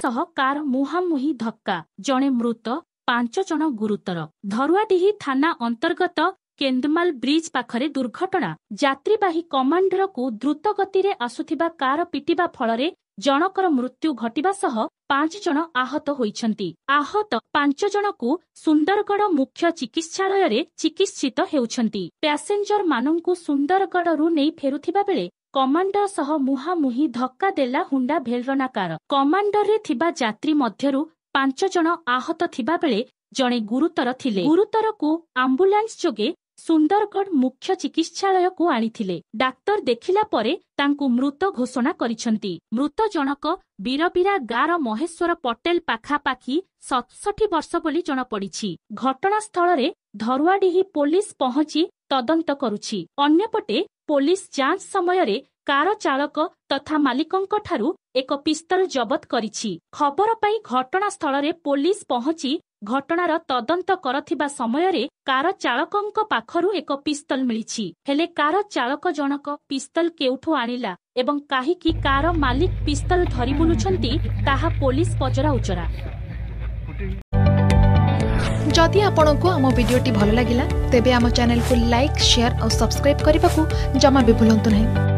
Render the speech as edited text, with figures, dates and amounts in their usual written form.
सह कार मुहांमुही धक्का जणे मृत 5 जण गुरुतर। धरुआडीही थाना अंतर्गत केन्दमाल ब्रिज पाखरे दुर्घटना। यात्रीवाही कमांडर को द्रुत गति रे आसुथिबा कार पिटिबा फलरे जनकर मृत्यु घटिबा सह 5 जण आहत होइछन्ति। आहत 5 जण को सुंदरगढ़ मुख्य चिकित्सालय रे चिकित्सित हेउछन्ति। पैसेंजर माननकु सुंदरगढ़ नै फेरुथिबा बेले कमांडर सह मुहांमुही धक्का देला हुंडा भेलरना कार। कमांडर रे थिबा यात्री मध्यरु 5 जण आहत थिबा बेले जणे गुरुतर थिले। गुरुतर को आम्बुलांस जोगे सुंदरगढ़ मुख्य चिकित्सालय को आनिथिले। डाक्तर देखिला परे तांकु मृत घोषणा करिसंती। मृत जनक बीरबीरा गार महेश्वर पटेल पाखापाखी 67 वर्ष बोली जण पड़िछि। घटनास्थल रे धरुआडीही पुलिस पहुंची तदंत करुछि। अन्यपटे पुलिस जांच समय रे कार चालक तथा मालिकंक ठारू एक पिस्तल जबत करिछि। खबर पाई घटनास्थल रे पुलिस पहुंची घटनार तदंत करथिबा समय रे कार चालकंक पाखरु एक पिस्तल मिलिछि। हेले कार चालक जनक पिस्तल केउठु आनिला एवं काहीकि कार मालिक पिस्तल धरि बुलुछंती ताहा पुलिस पजरा उचरा। जदि आपंक आम भिडी भल लगा तेब आम चैनल को लाइक शेयर और सब्सक्राइब करने को जमा भी भूलु नहीं।